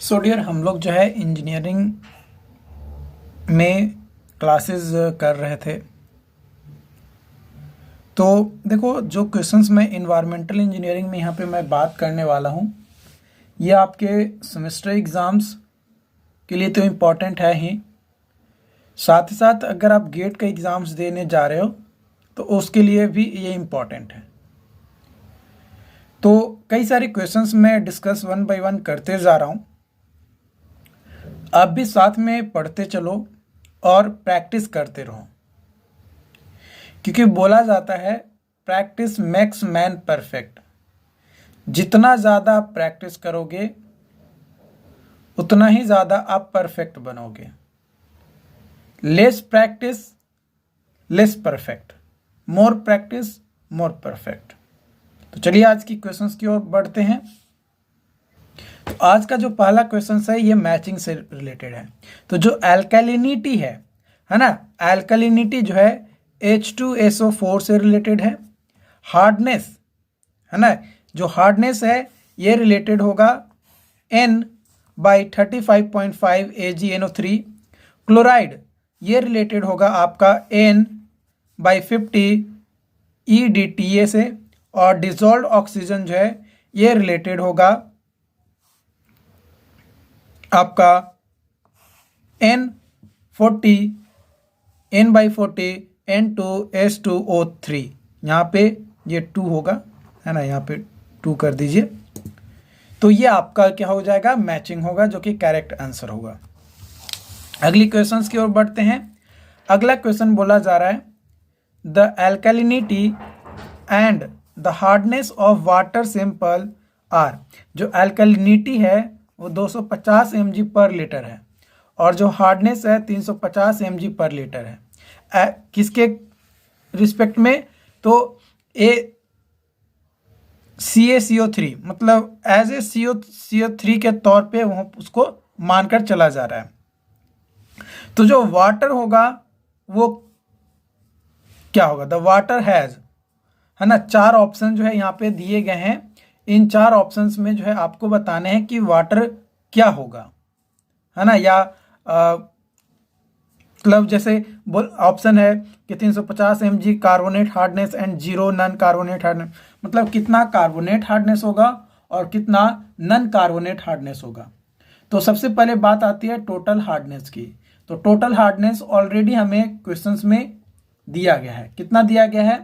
So dear हम लोग जो है इंजीनियरिंग में क्लासेस कर रहे थे। तो देखो, जो क्वेश्चंस मैं इन्वायरमेंटल इंजीनियरिंग में यहाँ पे मैं बात करने वाला हूँ, ये आपके सेमेस्टर एग्ज़ाम्स के लिए तो इम्पॉर्टेंट है ही, साथ ही साथ अगर आप गेट का एग्ज़ाम्स देने जा रहे हो तो उसके लिए भी ये इम्पॉर्टेंट है। तो कई सारे क्वेश्चंस मैं डिस्कस वन बाय वन करते जा रहा हूँ, आप भी साथ में पढ़ते चलो और प्रैक्टिस करते रहो, क्योंकि बोला जाता है प्रैक्टिस मेक्स मैन परफेक्ट। जितना ज़्यादा आप प्रैक्टिस करोगे उतना ही ज़्यादा आप परफेक्ट बनोगे। Less practice less perfect, more practice more perfect. तो चलिए आज की क्वेश्चंस की ओर बढ़ते हैं। तो आज का जो पहला क्वेश्चन है ये मैचिंग से रिलेटेड है। तो जो एल्कलिनिटी है ना, एल्कलिनिटी जो है H2SO4 से रिलेटेड है। हार्डनेस है ना, जो हार्डनेस है ये रिलेटेड होगा N/35.5 AgNO3। क्लोराइड ये रिलेटेड होगा आपका N/50 EDTA से। और डिजॉल्व ऑक्सीजन जो है ये रिलेटेड होगा आपका N/40 N2S2O3। यहाँ पे ये 2 होगा, है ना, यहाँ पे 2 कर दीजिए। तो ये आपका क्या हो जाएगा, मैचिंग होगा, जो कि करेक्ट आंसर होगा। अगली क्वेश्चंस की ओर बढ़ते हैं। अगला क्वेश्चन बोला जा रहा है the alkalinity and the hardness of water sample are. जो एल्कलिनिटी है वो 250 mg/लीटर है और जो हार्डनेस है 350 mg/लीटर है। किसके रिस्पेक्ट में, तो CaCO3 मतलब एज ए CO3 के तौर पे वो उसको मानकर चला जा रहा है। तो जो वाटर होगा वो क्या होगा, द वाटर हैज़, है ना, 4 ऑप्शन जो है यहाँ पे दिए गए हैं। इन 4 ऑप्शंस में जो है आपको बताने हैं कि वाटर क्या होगा, है ना। या मतलब जैसे ऑप्शन है कि 350 mg carbonate hardness and 0 non carbonate hardness, मतलब कितना कार्बोनेट हार्डनेस होगा और कितना नन कार्बोनेट हार्डनेस होगा। तो सबसे पहले बात आती है टोटल हार्डनेस की। तो टोटल हार्डनेस ऑलरेडी हमें क्वेश्चंस में दिया गया है। कितना दिया गया है,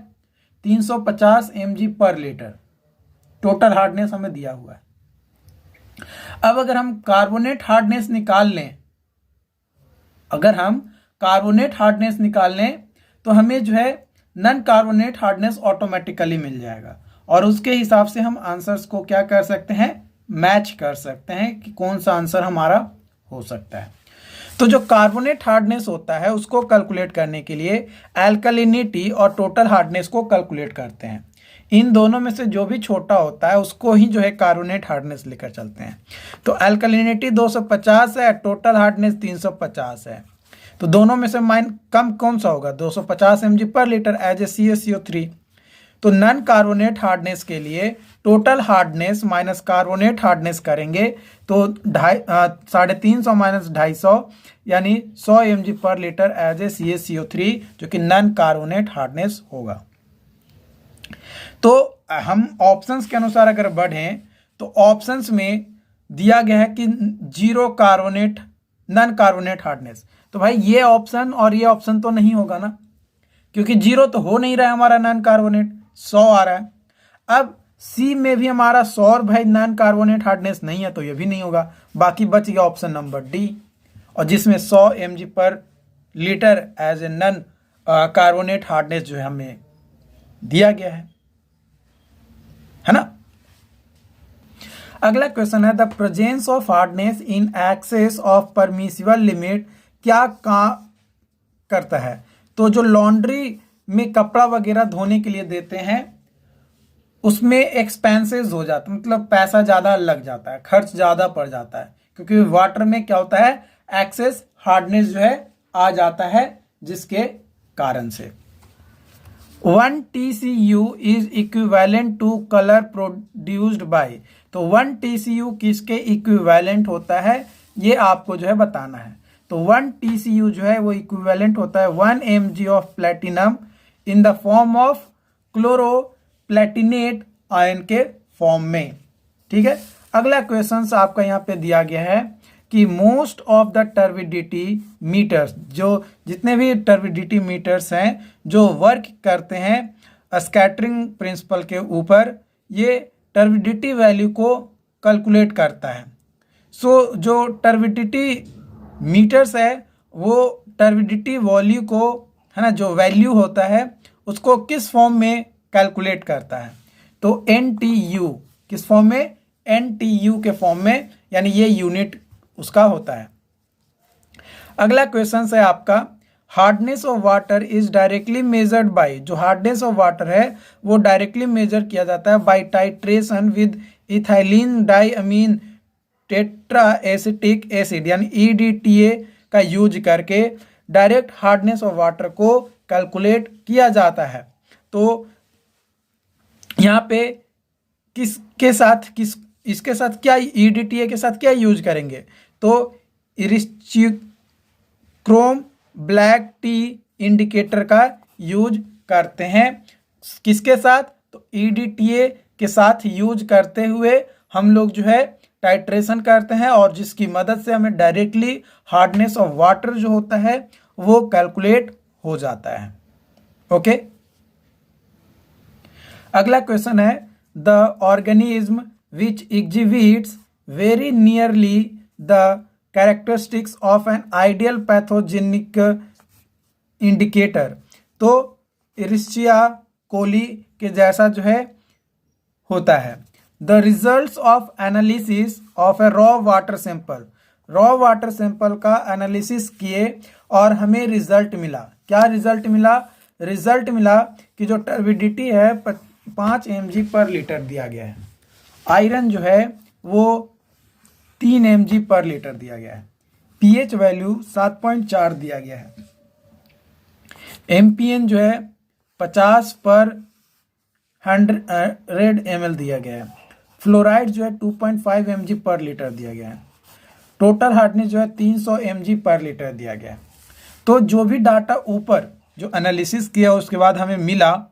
350 mg/लीटर टोटल हार्डनेस हमें दिया हुआ है। अब अगर हम कार्बोनेट हार्डनेस निकाल लें, तो हमें जो है नन कार्बोनेट हार्डनेस ऑटोमेटिकली मिल जाएगा और उसके हिसाब से हम आंसर्स को क्या कर सकते हैं, मैच कर सकते हैं कि कौन सा आंसर हमारा हो सकता है। तो जो कार्बोनेट हार्डनेस होता है उसको कैलकुलेट करने के लिए एल्कलिनिटी और टोटल हार्डनेस को कैलकुलेट करते हैं। इन दोनों में से जो भी छोटा होता है उसको ही जो है कार्बोनेट हार्डनेस लेकर चलते हैं। तो एल्कलिनिटी 250 है, टोटल हार्डनेस 350 है। तो दोनों में से कम कौन सा होगा, 250 mg/लीटर एज ए CaCO3। तो नन कार्बोनेट हार्डनेस के लिए total hardness minus carbonate hardness करेंगे तो 350 माइनस 250 यानी 100 mg/लीटर एज ए CaCO3, जो कि नन कार्बोनेट हार्डनेस होगा। तो हम ऑप्शंस के अनुसार अगर बढ़ें तो ऑप्शंस में दिया गया है कि 0 कार्बोनेट नन कार्बोनेट हार्डनेस। तो भाई ये ऑप्शन और ये ऑप्शन तो नहीं होगा ना, क्योंकि 0 तो हो नहीं रहा है हमारा नन कार्बोनेट, 100 आ रहा है। अब सी में भी हमारा 100 और भाई नन कार्बोनेट हार्डनेस नहीं है, तो ये भी नहीं होगा। बाकी बच गया ऑप्शन नंबर डी, और जिसमें 100 mg/लीटर as a non carbonate hardness जो है हमें दिया गया है ना। अगला क्वेश्चन है the presence of hardness in excess of permissible limit क्या करता है। तो जो लॉन्ड्री में कपड़ा वगैरह धोने के लिए देते हैं उसमें एक्सपेंसेस हो जाता है, मतलब पैसा ज़्यादा लग जाता है, खर्च ज़्यादा पड़ जाता है, क्योंकि वाटर में क्या होता है, एक्सेस हार्डनेस जो है आ जाता है, जिसके कारण से। 1 TCU is equivalent to colour produced by. तो 1 TCU किसके इक्विवेलेंट होता है, ये आपको जो है बताना है। तो 1 TCU जो है वो इक्विवेलेंट होता है 1 mg of platinum in the form of chloroplatinate ion के फॉर्म में। ठीक है, अगला क्वेश्चन आपका यहाँ पे दिया गया है कि most of the turbidity meters, जो जितने भी टर्बिडिटी मीटर्स हैं जो वर्क करते हैं स्कैटरिंग प्रिंसिपल के ऊपर, ये टर्बिडिटी वैल्यू को कैलकुलेट करता है। सो जो टर्बिडिटी मीटर्स है वो टर्बिडिटी वैल्यू को, है ना, जो वैल्यू होता है उसको किस फॉर्म में कैलकुलेट करता है, तो NTU किस फॉर्म में, NTU के फॉर्म में, यानी ये यूनिट उसका होता है। अगला क्वेश्चन है आपका hardness of water is directly measured by. जो हार्डनेस ऑफ वाटर है वो डायरेक्टली मेजर किया जाता है by titration with ethylene diamine tetra acetic acid, यानी EDTA का यूज करके डायरेक्ट हार्डनेस ऑफ वाटर को कैलकुलेट किया जाता है। तो यहाँ पे किसके साथ इसके साथ क्या EDTA के साथ क्या यूज करेंगे, तो इरिस्चिक्रोम ब्लैक टी इंडिकेटर का यूज करते हैं। किसके साथ, तो EDTA के साथ यूज करते हुए हम लोग जो है टाइट्रेशन करते हैं और जिसकी मदद से हमें डायरेक्टली हार्डनेस ऑफ वाटर जो होता है वो कैलकुलेट हो जाता है। ओके, अगला क्वेश्चन है the organism which exhibits very nearly the characteristics of an ideal pathogenic indicator। तो इरिस्चिया कोली के जैसा जो है होता है। The results of analysis of a raw water sample, raw water sample का एनालिसिस किए और हमें रिजल्ट मिला। क्या रिजल्ट मिला, रिजल्ट मिला कि जो टर्बिडिटी है 5 mg पर लीटर दिया गया है, आयरन जो है वो 3 mg पर लीटर दिया गया है, pH वैल्यू 7.4 दिया गया है, MPN जो है 50 पर 100 ml दिया गया है, फ्लोराइड जो है 2.5 mg पर लीटर दिया गया है, टोटल हार्डनेस जो है 300 mg पर लीटर दिया गया है। तो जो भी डाटा ऊपर जो एनालिसिस किया उसके बाद हमें मिला,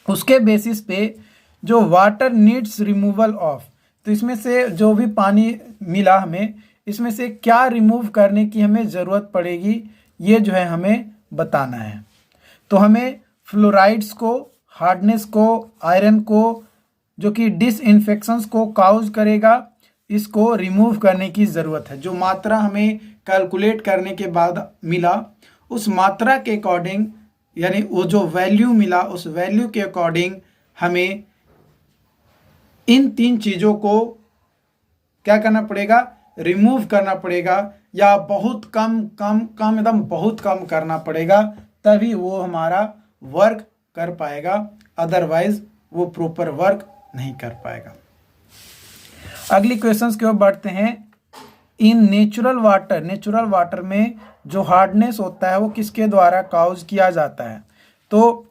उसके बेसिस पे जो वाटर नीड्स रिमूवल ऑफ, तो इसमें से जो भी पानी मिला हमें, इसमें से क्या रिमूव करने की हमें ज़रूरत पड़ेगी, ये जो है हमें बताना है। तो हमें फ्लोराइड्स को, हार्डनेस को, आयरन को, जो कि डिसइंफेक्शंस को काउज करेगा, इसको रिमूव करने की ज़रूरत है। जो मात्रा हमें कैलकुलेट करने के बाद मिला उस मात्रा के अकॉर्डिंग, यानी वो जो वैल्यू मिला उस वैल्यू के अकॉर्डिंग हमें इन 3 चीज़ों को क्या करना पड़ेगा, रिमूव करना पड़ेगा, या बहुत कम कम कम एकदम बहुत कम करना पड़ेगा, तभी वो हमारा वर्क कर पाएगा, अदरवाइज वो प्रॉपर वर्क नहीं कर पाएगा। अगली क्वेश्चंस की ओर बढ़ते हैं। In natural water, natural water में जो हार्डनेस होता है वो किसके द्वारा काउज किया जाता है, तो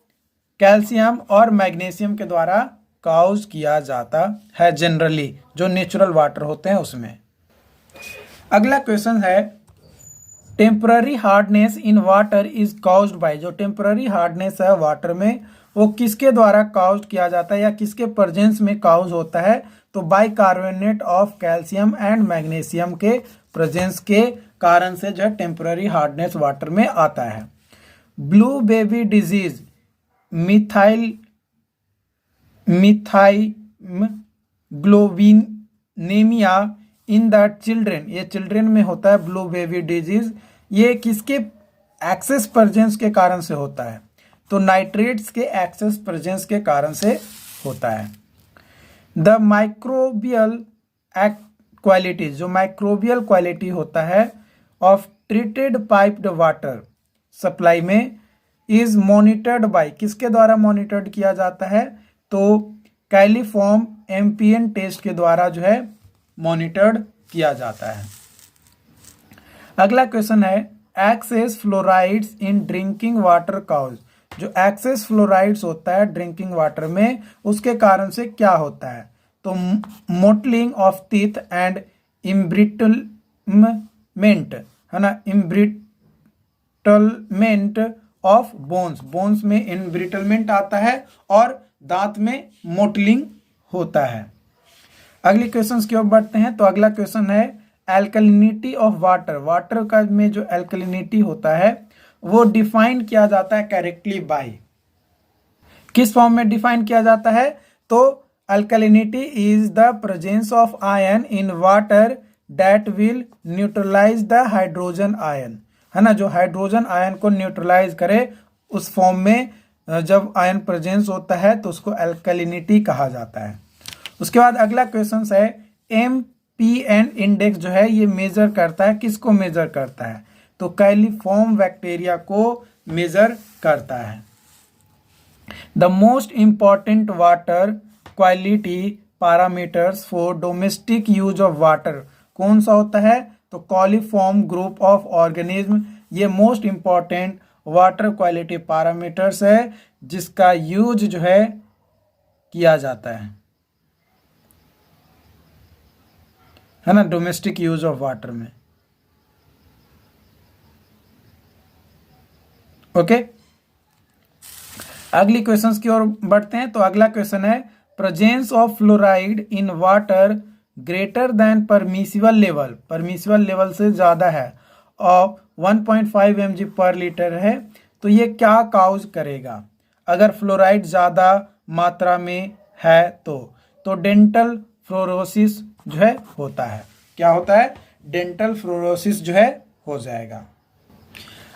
कैल्शियम और मैग्नीशियम के द्वारा काउज किया जाता है जनरली, जो नेचुरल वाटर होते हैं उसमें। अगला क्वेश्चन है temporary hardness in water is caused bye. जो टेम्पररी हार्डनेस है वाटर में वो किसके द्वारा काउज किया जाता है या किसके प्रेजेंस में काउज होता है, तो bicarbonate of calcium and magnesium के प्रेजेंस के कारण से जो है टेम्पररी हार्डनेस वाटर में आता है। Blue baby disease, methaemoglobinaemia in the children, ये चिल्ड्रेन में होता है ब्लू बेबी डिजीज। ये किसके एक्सेस प्रेजेंस के कारण से होता है, तो नाइट्रेट्स के एक्सेस प्रेजेंस के कारण से होता है। द माइक्रोबियल क्वालिटीज, जो माइक्रोबियल क्वालिटी होता है of treated piped water supply में इज मॉनिटर्ड बाय, किसके द्वारा मॉनिटर्ड किया जाता है, तो कैलिफॉर्म MPN टेस्ट के द्वारा जो है मॉनिटर्ड किया जाता है। अगला क्वेश्चन है excess fluorides in drinking water cause. जो एक्सेस फ्लोराइड्स होता है ड्रिंकिंग वाटर में, उसके कारण से क्या होता है? तो mottling of teeth and embrittlement, है ना, इम्ब्रिटलमेंट ऑफ बोन्स, बोन्स में इम्ब्रिटलमेंट आता है और दांत में मोटलिंग होता है। अगले क्वेश्चंस की ओर बढ़ते हैं। तो अगला क्वेश्चन है एल्कलिनिटी ऑफ वाटर, वाटर का में जो एल्कलिनिटी होता है वो डिफाइन किया जाता है करेक्टली बाय, किस फॉर्म में डिफाइन किया जाता है? तो alkalinity is the presence of ion in water that will neutralise the hydrogen ion, है ना, जो हाइड्रोजन आयन को न्यूट्रलाइज करे उस फॉर्म में जब आयन प्रेजेंस होता है तो उसको अल्कलिनिटी कहा जाता है। उसके बाद अगला क्वेश्चन है MPN इंडेक्स जो है ये मेजर करता है, किसको मेजर करता है? तो कैलिफॉर्म बैक्टीरिया को मेजर करता है। The most important water quality parameters for domestic use of water कौन सा होता है? तो कॉलिफॉर्म ग्रुप ऑफ ऑर्गेनिज्म, ये most important water quality parameters है जिसका यूज जो है किया जाता है ना, डोमेस्टिक यूज ऑफ वाटर में। ओके, अगली क्वेश्चंस की ओर बढ़ते हैं। तो अगला क्वेश्चन है presence of fluoride in water greater than permissible level, permissible level से ज़्यादा है ऑफ 1.5 mg पर लीटर है, तो ये क्या काउज करेगा अगर फ्लोराइड ज़्यादा मात्रा में है? तो डेंटल फ्लोरोसिस जो है होता है। क्या होता है? डेंटल फ्लोरोसिस जो है हो जाएगा।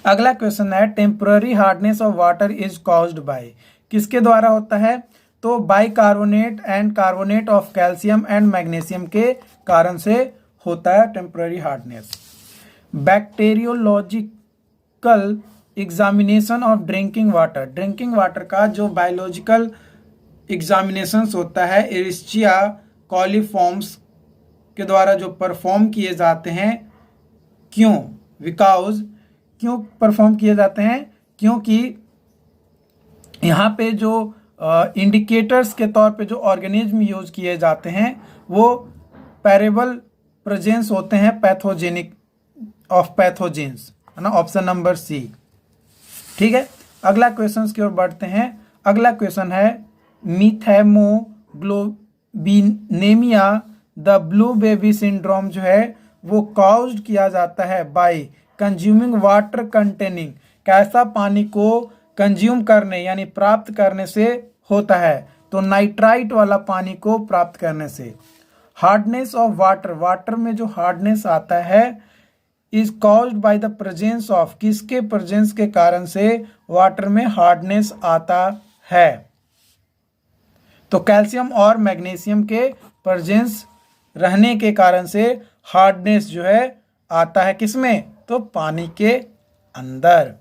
अगला क्वेश्चन है temporary hardness of water is caused by, किसके द्वारा होता है? तो bicarbonate and carbonate of calcium and magnesium के कारण से होता है temporary hardness. Bacteriological examination of drinking water, drinking water का जो बायोलॉजिकल एग्जामिनेशन होता है एरिस्चिया कॉलीफॉर्म्स के द्वारा जो परफॉर्म किए जाते हैं, क्यों? बिकॉज क्यों परफॉर्म किए जाते हैं? क्योंकि यहाँ पे जो इंडिकेटर्स के तौर पे जो ऑर्गेनिज्म यूज किए जाते हैं वो पैरेबल प्रेजेंस होते हैं पैथोजेनिक ऑफ पैथोजेंस, है ना, ऑप्शन नंबर सी। ठीक है, अगला क्वेश्चन की ओर बढ़ते हैं। अगला क्वेश्चन है मिथेमोग्लोबिनेमिया द ब्लू बेबी सिंड्रोम जो है वो कॉज्ड किया जाता है बाय कंज्यूमिंग वाटर कंटेनिंग, कैसा पानी को कंज्यूम करने यानी प्राप्त करने से होता है? तो नाइट्राइट वाला पानी को प्राप्त करने से। हार्डनेस ऑफ वाटर, वाटर में जो हार्डनेस आता है is caused by the presence of, किसके प्रेजेंस के कारण से वाटर में हार्डनेस आता है? तो कैल्शियम और मैग्नीशियम के प्रेजेंस रहने के कारण से हार्डनेस जो है आता है, किसमें? तो पानी के अंदर।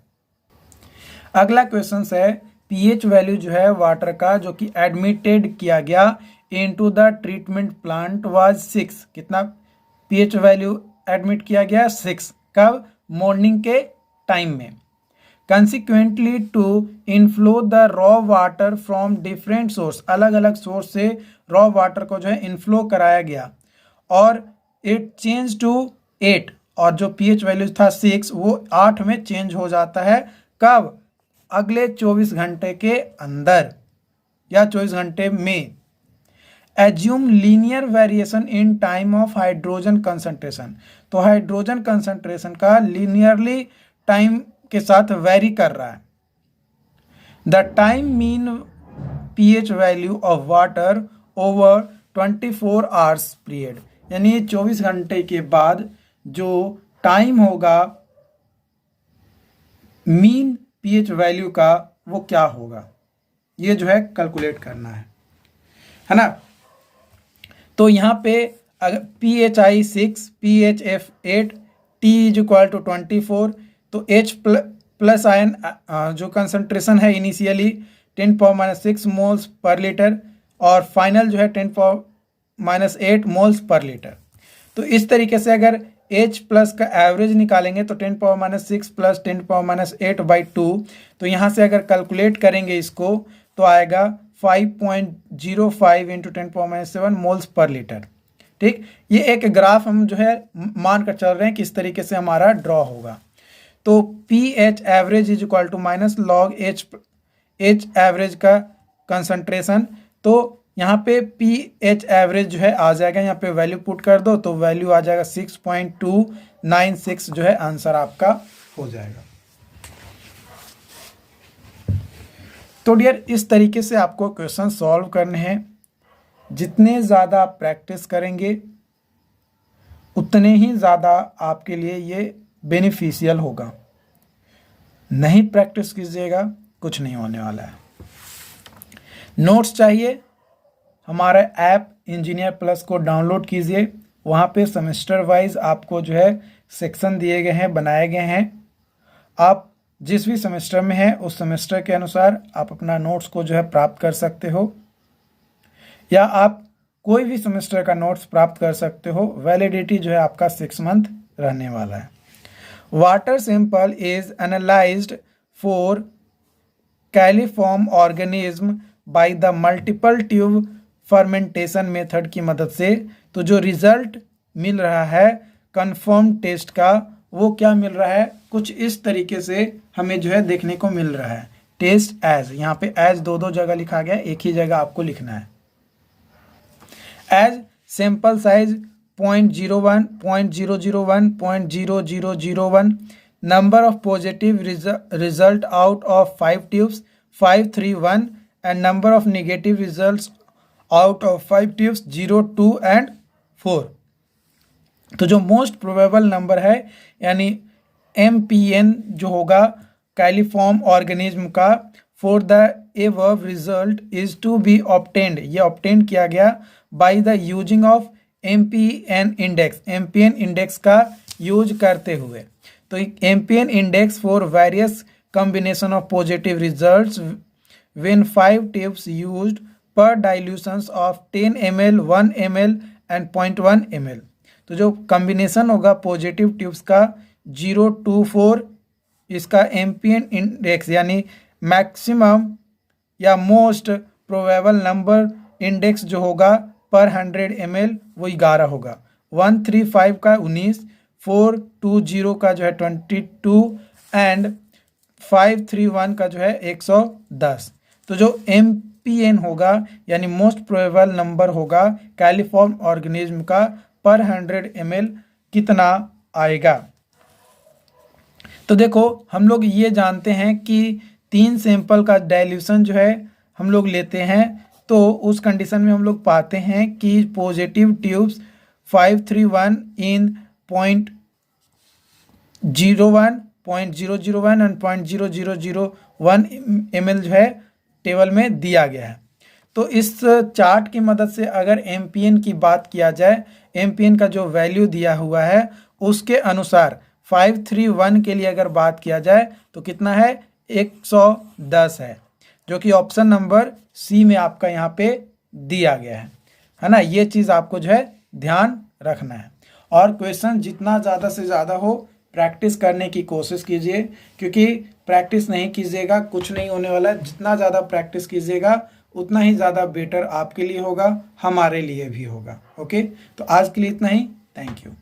अगला क्वेश्चन है पीएच वैल्यू जो है वाटर का जो कि एडमिटेड किया गया into the treatment plant was 6, कितना पीएच वैल्यू एडमिट किया गया? 6। कब? मॉर्निंग के टाइम में। Consequently to inflow the raw water from different source, अलग अलग सोर्स से रॉ वाटर को जो है इनफ्लो कराया गया और इट चेंज टू 8, और जो पीएच वैल्यू था 6 वो 8 में चेंज हो जाता है। कब? अगले 24 घंटे के अंदर या 24 घंटे में। Assume linear variation in time of hydrogen concentration, तो हाइड्रोजन कंसंट्रेशन का लीनियरली टाइम के साथ वेरी कर रहा है। The time mean pH value of water over 24 hours period, यानी 24 घंटे के बाद जो टाइम होगा मीन पीएच वैल्यू का वो क्या होगा, ये जो है कैलकुलेट करना है ना। तो यहाँ पे अगर PHI 6, PHF 8, T is equal to 24, तो H प्लस आयन जो कंसंट्रेशन है इनिशियली 10⁻⁻6 मोल्स पर लीटर और फाइनल जो है 10⁻⁸ मोल्स पर लीटर। तो इस तरीके से अगर h प्लस का एवरेज निकालेंगे तो 10⁻6 प्लस 10⁻8/2, तो यहाँ से अगर कैलकुलेट करेंगे इसको तो आएगा 5.05 इंटू 10⁻7 मोल्स पर लीटर। ठीक, ये एक ग्राफ हम जो है मान कर चल रहे हैं किस तरीके से हमारा ड्रॉ होगा। तो P H average is equal to minus log H average का कंसंट्रेशन। तो यहाँ पे पी एच एवरेज जो है आ जाएगा, यहाँ पे वैल्यू पुट कर दो तो वैल्यू आ जाएगा 6.296 जो है आंसर आपका हो जाएगा। तो डियर इस तरीके से आपको क्वेश्चन सॉल्व करने हैं। जितने ज़्यादा आप प्रैक्टिस करेंगे उतने ही ज़्यादा आपके लिए ये बेनिफिशियल होगा। नहीं प्रैक्टिस कीजिएगा कुछ नहीं होने वाला है। नोट्स चाहिए, हमारा ऐप इंजीनियर प्लस को डाउनलोड कीजिए। वहाँ पे सेमेस्टर वाइज आपको जो है सेक्शन दिए गए हैं, बनाए गए हैं। आप जिस भी सेमेस्टर में है उस सेमेस्टर के अनुसार आप अपना नोट्स को जो है प्राप्त कर सकते हो, या आप कोई भी सेमेस्टर का नोट्स प्राप्त कर सकते हो। वैलिडिटी जो है आपका 6 मंथ रहने वाला है। Water sample is analysed for coliform organism by the multiple tube fermentation method की मदद से। तो जो रिजल्ट मिल रहा है कंफर्म टेस्ट का वो क्या मिल रहा है, कुछ इस तरीके से हमें जो है देखने को मिल रहा है। टेस्ट एज, यहाँ पे एज दो जगह लिखा गया, एक ही जगह आपको लिखना है। As sample size 0.01, 0.001, 0.0001, number of positive result out of 5 tubes 531, and number of negative results out of 5 tubes 0, 2 and 4। तो जो मोस्ट प्रोबेबल नंबर है यानी MPN जो होगा कैलिफॉर्म ऑर्गेनिज्म का for the above result is to be obtained, ये obtain किया गया by the using of MPN index, MPN index का यूज करते हुए। तो MPN index for various combination of positive results when 5 tubes used per dilutions of 10 ml, 1 ml and 0.1 ml। तो जो combination होगा पॉजिटिव ट्यूब्स का 0, 2, 4, इसका MPN इंडेक्स यानी मैक्सिमम या मोस्ट प्रोबेबल नंबर इंडेक्स जो होगा पर 100 ml वो 11 होगा। 135 का 19, 420 का जो है 22 एंड 531 का जो है 110। तो जो MPN होगा यानी मोस्ट प्रोबेबल नंबर होगा कैलिफॉर्म ऑर्गेनिज्म का पर 100 ml कितना आएगा। तो देखो हम लोग ये जानते हैं कि 3 सैंपल का डाइल्यूशन जो है हम लोग लेते हैं, तो उस कंडीशन में हम लोग पाते हैं कि positive tubes 531 in 0.01, 0.001 and 0.0001 ml जो है टेबल में दिया गया है। तो इस चार्ट की मदद से अगर MPN की बात किया जाए, MPN का जो वैल्यू दिया हुआ है उसके अनुसार 531 के लिए अगर बात किया जाए तो कितना है 110 है, जो कि ऑप्शन नंबर सी में आपका यहाँ पे दिया गया है ना। ये चीज़ आपको जो है ध्यान रखना है। और क्वेश्चन जितना ज़्यादा से ज़्यादा हो प्रैक्टिस करने की कोशिश कीजिए, क्योंकि प्रैक्टिस नहीं कीजिएगा कुछ नहीं होने वाला है। जितना ज़्यादा प्रैक्टिस कीजिएगा उतना ही ज़्यादा बेटर आपके लिए होगा, हमारे लिए भी होगा। ओके, तो आज के लिए इतना ही। Thank you.